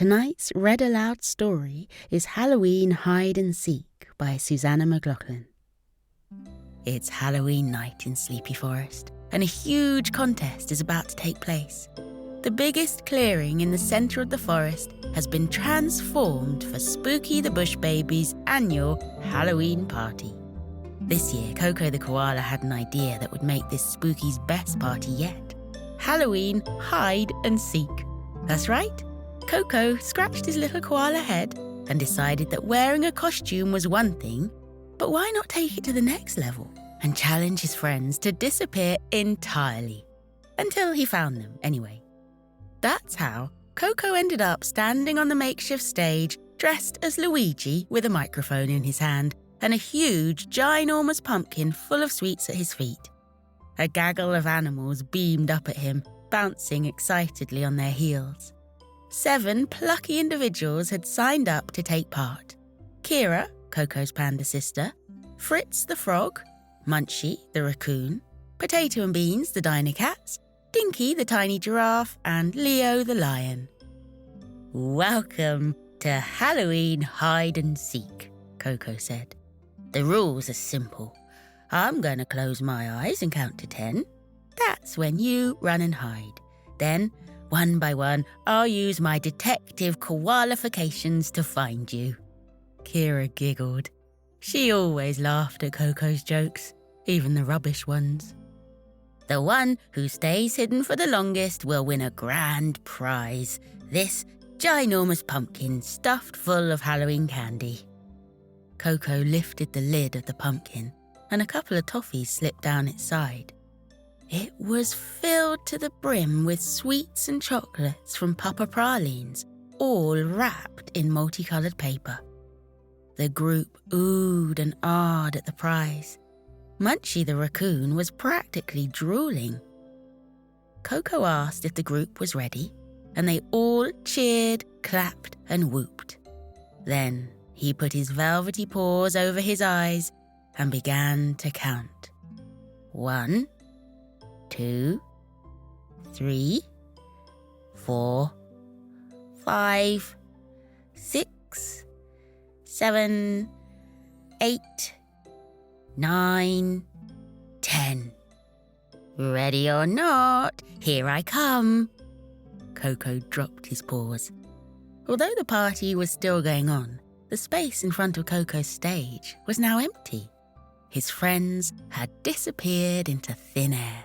Tonight's read aloud story is Halloween Hide and Seek by Susanna McLaughlin. It's Halloween night in Sleepy Forest, and a huge contest is about to take place. The biggest clearing in the centre of the forest has been transformed for Spooky the Bushbaby's annual Halloween party. This year, Koko the Koala had an idea that would make this Spooky's best party yet. Halloween Hide and Seek. That's right. Koko scratched his little koala head and decided that wearing a costume was one thing, but why not take it to the next level and challenge his friends to disappear entirely? Until he found them, anyway. That's how Koko ended up standing on the makeshift stage, dressed as Luigi with a microphone in his hand and a huge, ginormous pumpkin full of sweets at his feet. A gaggle of animals beamed up at him, bouncing excitedly on their heels. 7 plucky individuals had signed up to take part. Kira, Koko's panda sister, Fritz the Frog, Munchie the raccoon, Potato and Beans the diner cats, Dinky the tiny giraffe, and Leo the lion. "Welcome to Halloween Hide and Seek," Koko said. "The rules are simple. I'm going to close my eyes and count to 10. That's when you run and hide. Then, one by one, I'll use my detective koalifications to find you." Kira giggled. She always laughed at Koko's jokes, even the rubbish ones. "The one who stays hidden for the longest will win a grand prize. This ginormous pumpkin stuffed full of Halloween candy." Koko lifted the lid of the pumpkin, and a couple of toffees slipped down its side. It was filled to the brim with sweets and chocolates from Papa Pralines, all wrapped in multicoloured paper. The group oohed and ahed at the prize. Munchie the raccoon was practically drooling. Koko asked if the group was ready, and they all cheered, clapped, and whooped. Then he put his velvety paws over his eyes and began to count. 1, 2, 3, 4, 5, 6, 7, 8, 9, 10. "Ready or not, here I come." Koko dropped his paws. Although the party was still going on, the space in front of Koko's stage was now empty. His friends had disappeared into thin air.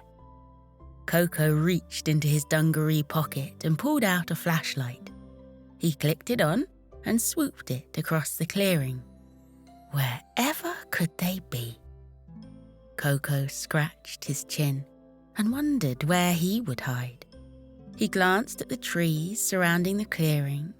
Koko reached into his dungaree pocket and pulled out a flashlight. He clicked it on and swooped it across the clearing. Wherever could they be? Koko scratched his chin and wondered where he would hide. He glanced at the trees surrounding the clearing.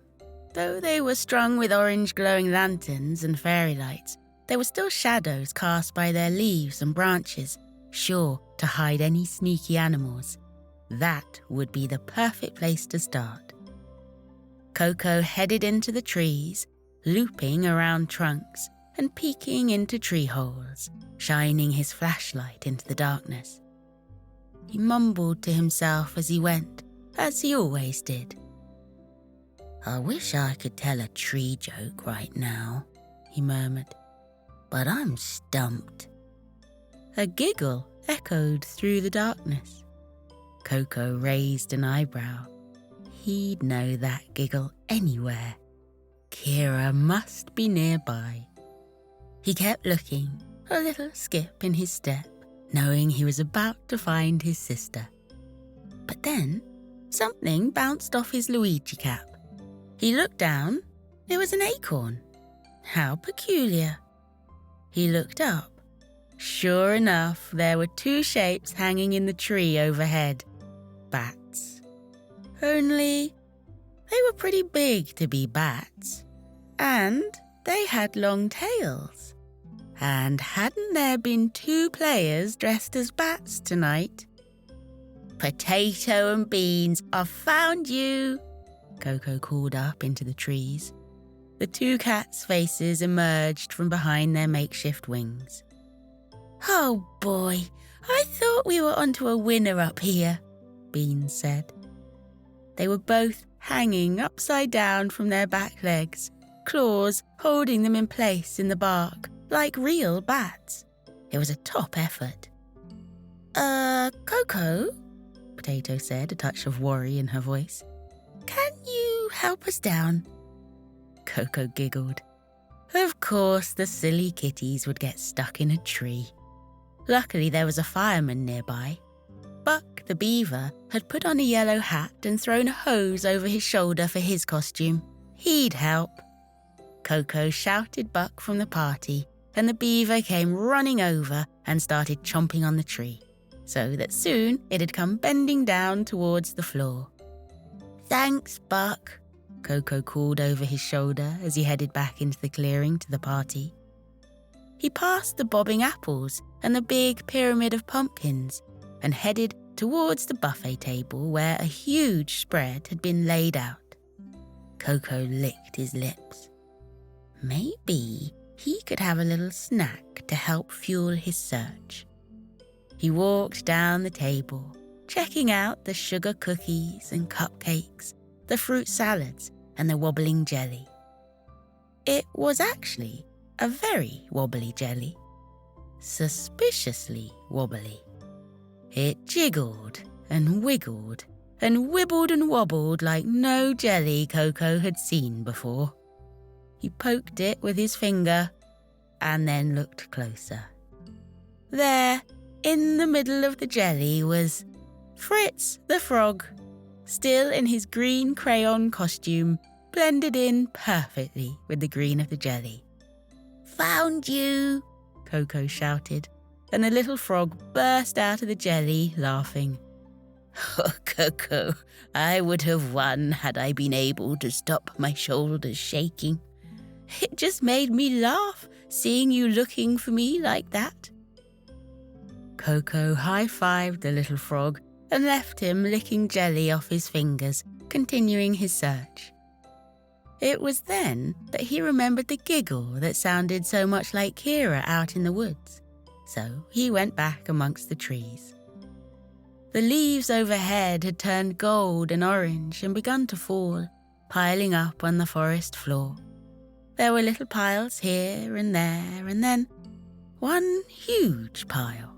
Though they were strung with orange glowing lanterns and fairy lights, there were still shadows cast by their leaves and branches, sure to hide any sneaky animals. That would be the perfect place to start. Koko headed into the trees, looping around trunks and peeking into tree holes, shining his flashlight into the darkness. He mumbled to himself as he went, as he always did. "I wish I could tell a tree joke right now," he murmured, "but I'm stumped." A giggle echoed through the darkness. Koko raised an eyebrow. He'd know that giggle anywhere. Kira must be nearby. He kept looking, a little skip in his step, knowing he was about to find his sister. But then, something bounced off his Luigi cap. He looked down. It was an acorn. How peculiar. He looked up. Sure enough, there were 2 shapes hanging in the tree overhead. Bats. Only, they were pretty big to be bats. And they had long tails. And hadn't there been 2 players dressed as bats tonight? "Potato and Beans, I've found you," Koko called up into the trees. The 2 cats' faces emerged from behind their makeshift wings. "Oh boy, I thought we were onto a winner up here," Beans said. They were both hanging upside down from their back legs, claws holding them in place in the bark, like real bats. It was a top effort. Koko, Potato said, a touch of worry in her voice. Can you help us down? Koko giggled. Of course, the silly kitties would get stuck in a tree. Luckily, there was a fireman nearby. Buck the beaver had put on a yellow hat and thrown a hose over his shoulder for his costume. He'd help. Koko shouted Buck from the party, and the beaver came running over and started chomping on the tree, so that soon it had come bending down towards the floor. Thanks, Buck, Koko called over his shoulder as he headed back into the clearing to the party. He passed the bobbing apples and the big pyramid of pumpkins and headed towards the buffet table where a huge spread had been laid out. Koko licked his lips. Maybe he could have a little snack to help fuel his search. He walked down the table, checking out the sugar cookies and cupcakes, the fruit salads, and the wobbling jelly. It was actually a very wobbly jelly, suspiciously wobbly. It jiggled and wiggled and wibbled and wobbled like no jelly Koko had seen before. He poked it with his finger and then looked closer. There, in the middle of the jelly, was Fritz the Frog, still in his green crayon costume, blended in perfectly with the green of the jelly. Found you, Koko shouted, and the little frog burst out of the jelly, laughing. Oh, Koko, I would have won had I been able to stop my shoulders shaking. It just made me laugh, seeing you looking for me like that. Koko high-fived the little frog and left him licking jelly off his fingers, continuing his search. It was then that he remembered the giggle that sounded so much like Kira out in the woods, so he went back amongst the trees. The leaves overhead had turned gold and orange and begun to fall, piling up on the forest floor. There were little piles here and there, and then one huge pile.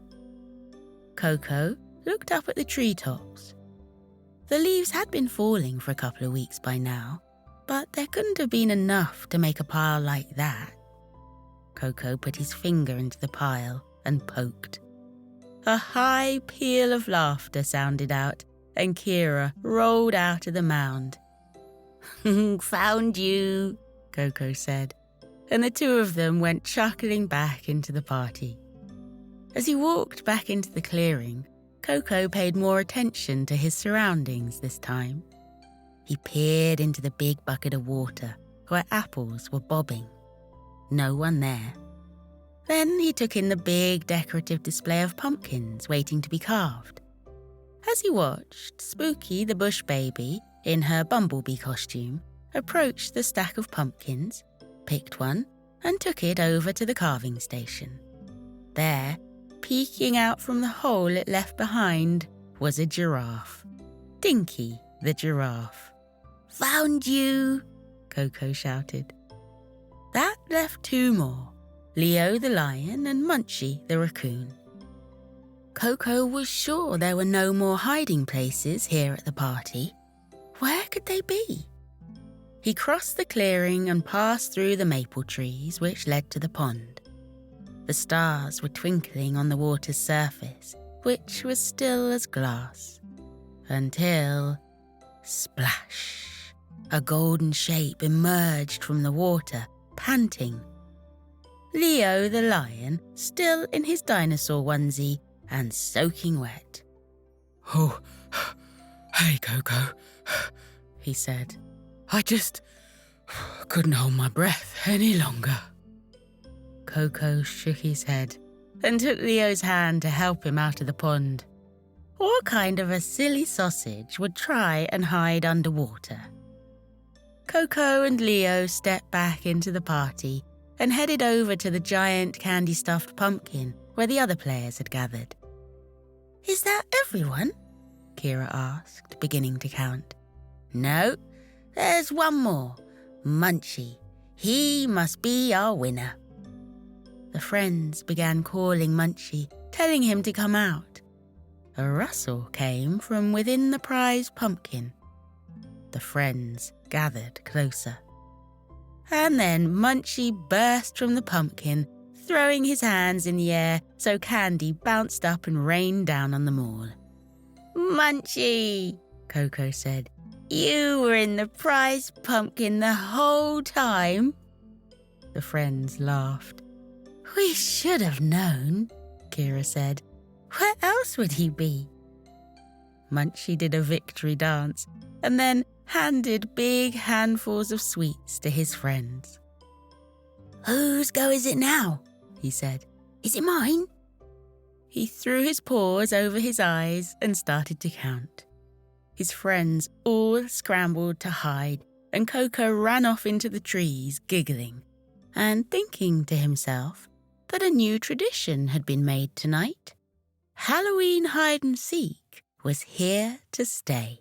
Koko looked up at the treetops. The leaves had been falling for a couple of weeks by now, but there couldn't have been enough to make a pile like that. Koko put his finger into the pile and poked. A high peal of laughter sounded out, and Kira rolled out of the mound. Found you, Koko said, and the two of them went chuckling back into the party. As he walked back into the clearing, Koko paid more attention to his surroundings this time. He peered into the big bucket of water where apples were bobbing. No one there. Then he took in the big decorative display of pumpkins waiting to be carved. As he watched, Spooky the Bushbaby, in her bumblebee costume, approached the stack of pumpkins, picked one, and took it over to the carving station. There, peeking out from the hole it left behind, was a giraffe. Dinky the giraffe. Found you, Koko shouted. That left two more, Leo the lion and Munchie the raccoon. Koko was sure there were no more hiding places here at the party. Where could they be? He crossed the clearing and passed through the maple trees which led to the pond. The stars were twinkling on the water's surface, which was still as glass, until, splash, a golden shape emerged from the water, panting. Leo the lion, still in his dinosaur onesie and soaking wet. Oh, hey, Koko, he said. I just couldn't hold my breath any longer. Koko shook his head and took Leo's hand to help him out of the pond. What kind of a silly sausage would try and hide underwater? Koko and Leo stepped back into the party and headed over to the giant candy-stuffed pumpkin where the other players had gathered. Is that everyone? Kira asked, beginning to count. No, There's one more, Munchie. He must be our winner." The friends began calling Munchie, telling him to come out. A rustle came from within the prize pumpkin. The friends gathered closer. And then Munchie burst from the pumpkin, throwing his hands in the air so candy bounced up and rained down on them all. "Munchie," Koko said, "you were in the prize pumpkin the whole time." The friends laughed. "We should have known," Kira said. "Where else would he be?" Munchie did a victory dance and then handed big handfuls of sweets to his friends. "Whose go is it now?" he said. "Is it mine?" He threw his paws over his eyes and started to count. His friends all scrambled to hide, and Koko ran off into the trees, giggling, and thinking to himself that a new tradition had been made tonight. Halloween hide-and-seek was here to stay.